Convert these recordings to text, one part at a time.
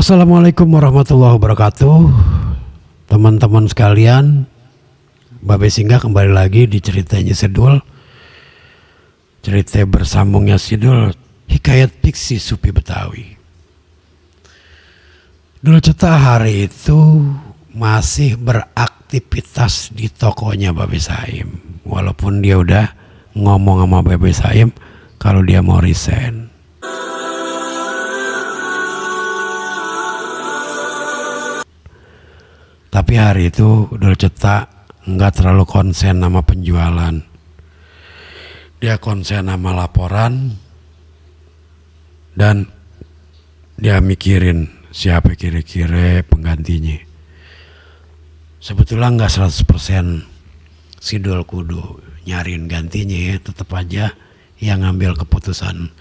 Assalamualaikum warahmatullahi wabarakatuh. Teman-teman sekalian, Babe Singgah kembali lagi di ceritanya Sidul. Cerita bersambungnya Sidul, hikayat fiksi Supi Betawi. Dul Ceta hari itu masih beraktivitas di tokonya Babe Saim. Walaupun dia udah ngomong sama Babe Saim kalau dia mau resign. Tapi hari itu Dul Ceta nggak terlalu konsen sama penjualan. Dia konsen sama laporan dan dia mikirin siapa kira-kira penggantinya. Sebetulnya nggak 100% Sidul kudu nyariin gantinya ya. Tetap aja yang ngambil keputusan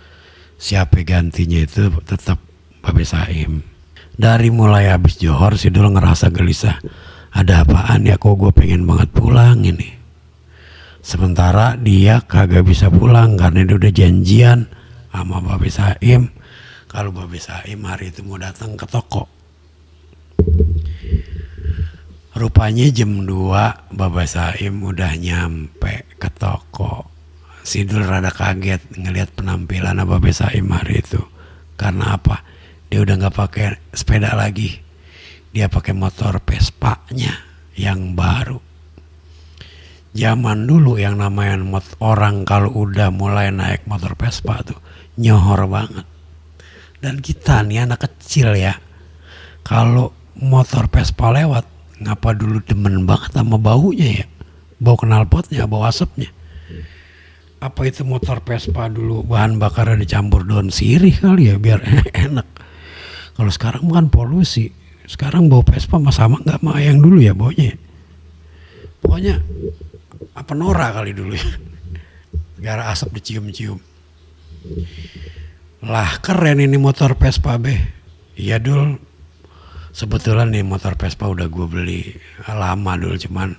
siapa gantinya itu tetap Babe Saim. Dari mulai habis johor Sidul ngerasa gelisah. Ada apaan ya, kok gue pengen banget pulang ini. Sementara dia kagak bisa pulang karena dia udah janjian sama Babe Saim kalau Babe Saim hari itu mau datang ke toko. Rupanya jam 2 Babe Saim udah nyampe ke toko. Sidul rada kaget ngelihat penampilan Babe Saim hari itu. Karena apa? Dia udah nggak pakai sepeda lagi, dia pakai motor Vespa-nya yang baru. Zaman dulu yang namanya orang kalau udah mulai naik motor Vespa tuh nyohor banget. Dan kita nih anak kecil ya, kalau motor Vespa lewat, ngapa dulu demen banget sama baunya ya, bau knalpotnya, bau asapnya. Apa itu motor Vespa dulu bahan bakarnya dicampur daun sirih kali ya biar enak. Kalau sekarang bukan polusi, sekarang bau Vespa sama nggak sama yang dulu ya baunya. Pokoknya apa norak kali dulu ya, gara asap dicium-cium. Lah keren ini motor Vespa be. Iya Dul, sebetulnya nih motor Vespa udah gue beli lama dulu, cuman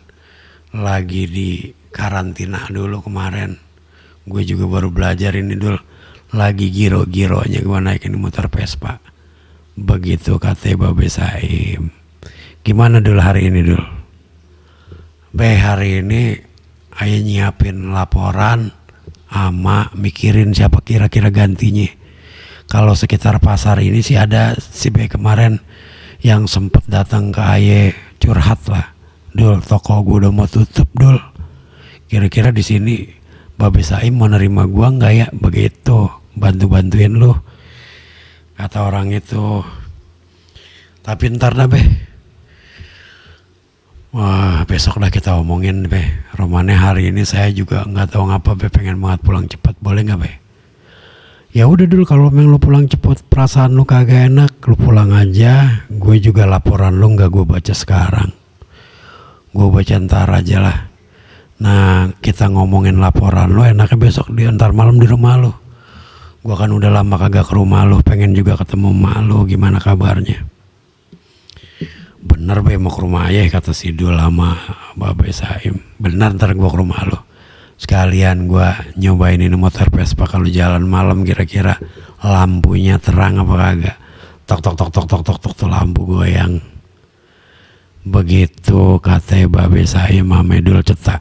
lagi di karantina dulu kemarin. Gue juga baru belajar ini Dul, lagi giro-gironya gue naikin motor Vespa. Begitu kata Babe Saim. Gimana Dul hari ini Dul? Be hari ini ayah nyiapin laporan ama mikirin siapa kira-kira gantinya. Kalau sekitar pasar ini sih ada si Be kemarin yang sempet datang ke ayah curhat lah. Dul, toko gue udah mau tutup Dul. Kira-kira di sini Babe Saim mau nerima gua nggak ya? Begitu, bantu-bantuin lu. Kata orang itu. Tapi ntar dah be. Wah besok dah kita omongin be. Romane hari ini saya juga nggak tahu ngapa be, pengen banget pulang cepat. Boleh nggak be? Ya udah dulu, kalau memang lu pulang cepet, perasaan lu kagak enak, lu pulang aja. Gue juga laporan lu nggak gue baca sekarang, gue baca ntar aja lah. Nah kita ngomongin laporan lu enaknya besok di ntar malam di rumah lu. Gua kan udah lama kagak ke rumah lu, pengen juga ketemu emak lu, gimana kabarnya? Bener be, mau ke rumah ayah kata Sidul sama Babe Saim. Bener, ntar gua ke rumah lu. Sekalian gua nyobain ini motor Vespa kalau jalan malam kira-kira lampunya terang apa kagak. Tok tok tok tok tok tok tok tuh lampu goyang. Begitu kata Babe Saim sama Dul Ceta.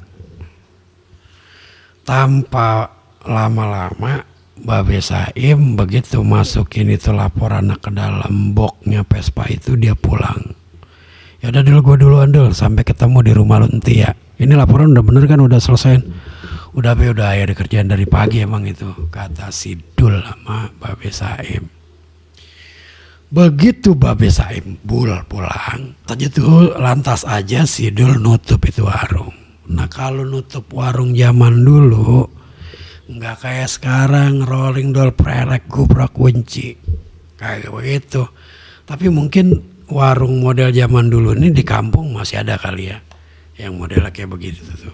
Tanpa lama-lama Babe Saim begitu masukin itu laporan ke dalam boxnya Vespa itu, dia pulang. Ya udah dulu, gue duluan Dul, sampai ketemu di rumah lu nanti ya. Ini laporan udah bener kan, udah selesai? Udah be, udah ya dikerjain dari pagi emang itu, kata si Dul sama Babe Saim. Begitu Babe Saim pulang saja tuh lantas aja si Dul nutup itu warung. Nah kalau nutup warung zaman dulu nggak kayak sekarang rolling doll prelek gubrak kunci kayak begitu. Tapi mungkin warung model zaman dulu ini di kampung masih ada kali ya, yang modelnya kayak begitu tuh.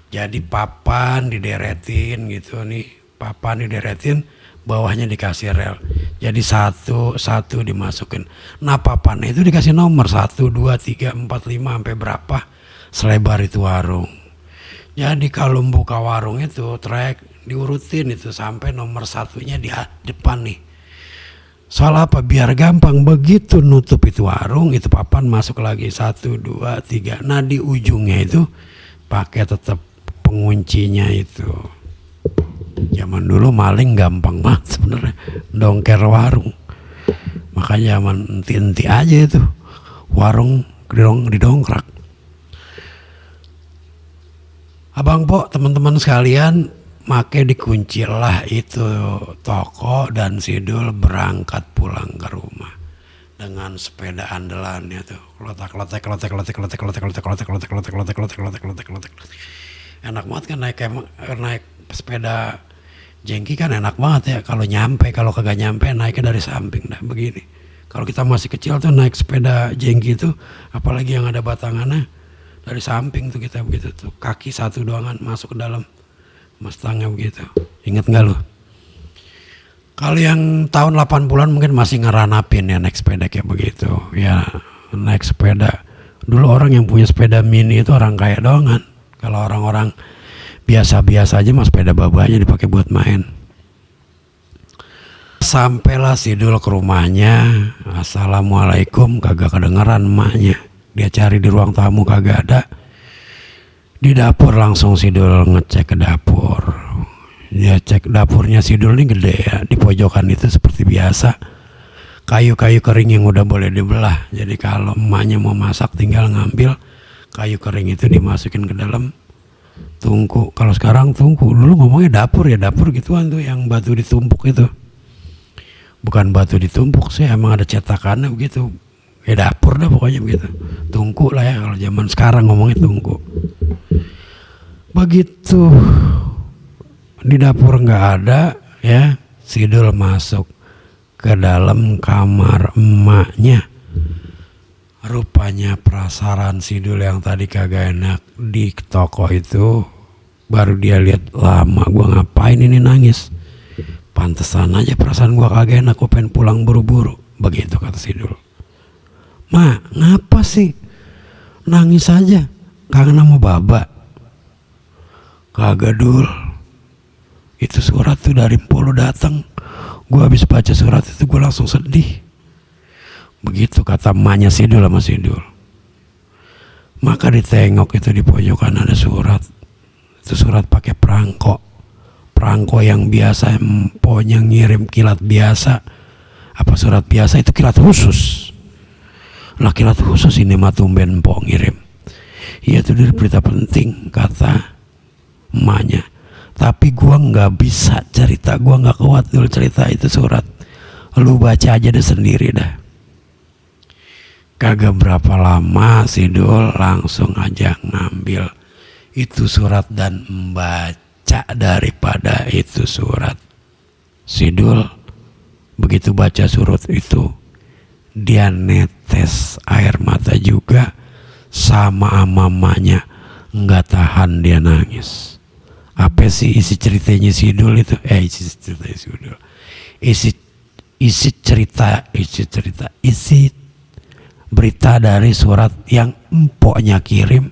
Jadi papan dideretin gitu nih, papan dideretin, bawahnya dikasih rel. Jadi satu dimasukin. Nah papan itu dikasih nomor 1, 2, 3, 4, 5 sampai berapa selebar itu warung. Jadi kalau buka warung itu trek diurutin itu sampai nomor 1-nya di depan nih. Soal apa? Biar gampang, begitu nutup itu warung, itu papan masuk lagi 1, 2, 3. Nah di ujungnya itu pakai tetap penguncinya itu. Zaman dulu maling gampang banget sebenarnya, dongker warung. Makanya zaman enti-enti aja itu warung didongkrak. Abang Po, teman-teman sekalian, make dikunci lah itu toko dan Sidul berangkat pulang ke rumah dengan sepeda andalannya tuh. Klotek. Enak banget kan naik sepeda jengki kan enak banget ya. Kalau nyampe, kalau kagak nyampe naiknya dari samping dah begini. Kalau kita masih kecil tuh naik sepeda jengki itu, apalagi yang ada batangannya, dari samping tuh kita begitu tuh, kaki satu doangan masuk ke dalam Mustangnya begitu. Ingat nggak lu? Kalau yang tahun 80-an mungkin masih ngeranapin ya naik sepeda kayak begitu. Ya naik sepeda. Dulu orang yang punya sepeda mini itu orang kaya doangan. Kalau orang-orang biasa-biasa aja mas sepeda babanya dipakai buat main. Sampailah Sidul ke rumahnya. Assalamualaikum, kagak kedengeran emaknya. Dia cari di ruang tamu kagak ada. Di dapur langsung Sidul ngecek ke dapur. Dia cek dapurnya Sidul ini gede ya. Di pojokan itu seperti biasa kayu-kayu kering yang udah boleh dibelah. Jadi kalau emaknya mau masak tinggal ngambil kayu kering itu dimasukin ke dalam tungku. Kalau sekarang tungku, dulu ngomongnya dapur ya, dapur gituan tuh yang batu ditumpuk itu. Bukan batu ditumpuk sih, emang ada cetakannya begitu. Ya dapur dah pokoknya begitu. Tungku lah ya, kalau zaman sekarang ngomongnya tungku. Begitu di dapur nggak ada ya, Sidul masuk ke dalam kamar emaknya. Rupanya prasaran Sidul yang tadi kagak enak di toko itu, baru dia lihat, lama gua ngapain ini nangis. Pantesan aja perasaan gua kagak enak, gua pengen pulang buru-buru. Begitu kata Sidul. Ma, ngapa sih nangis aja? Kangen sama baba? Kagak Dul, itu surat tuh dari Mpolo datang. Gua habis baca surat itu gua langsung sedih. Begitu kata emaknya Sidul sama Sidul. Maka ditengok itu di pojokan ada surat. Itu surat pakai perangko. Perangko yang biasa emponya ngirim kilat biasa. Apa surat biasa, itu kilat khusus. Lah kilat khusus ini mah tumben empok ngirim. Iya itu dari berita penting kata emaknya. Tapi gua nggak bisa cerita, gua nggak kuat dulu cerita itu surat. Lu baca aja deh sendiri dah. Kagak berapa lama Sidul langsung aja ngambil itu surat dan membaca daripada itu surat. Sidul begitu baca surat itu, dia netes air mata juga, sama mamanya nggak tahan dia nangis. Apa sih isi ceritanya Sidul itu? Isi berita dari surat yang empoknya kirim.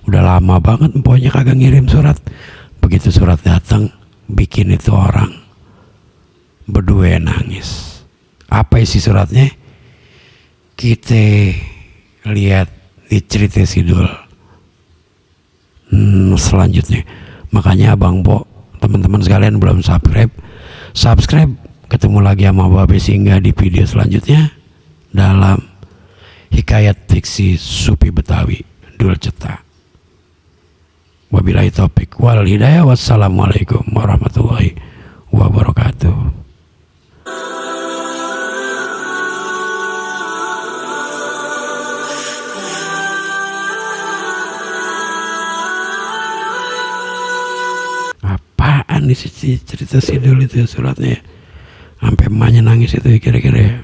Udah lama banget empoknya kagak ngirim surat. Begitu surat datang, bikin itu orang berdua nangis. Apa isi suratnya? Kita lihat di cerita Sidul selanjutnya. Makanya Abang Po, teman-teman sekalian belum subscribe. Ketemu lagi sama Babe Singgah di video selanjutnya dalam hikayat fiksi Supi Betawi Dul Cetak. Wabillahi taufik wal hidayah. Wassalamualaikum warahmatullahi wabarakatuh. Apaan nih cerita Sidul itu suratnya? Sampai emaknya nangis itu kira-kira ya.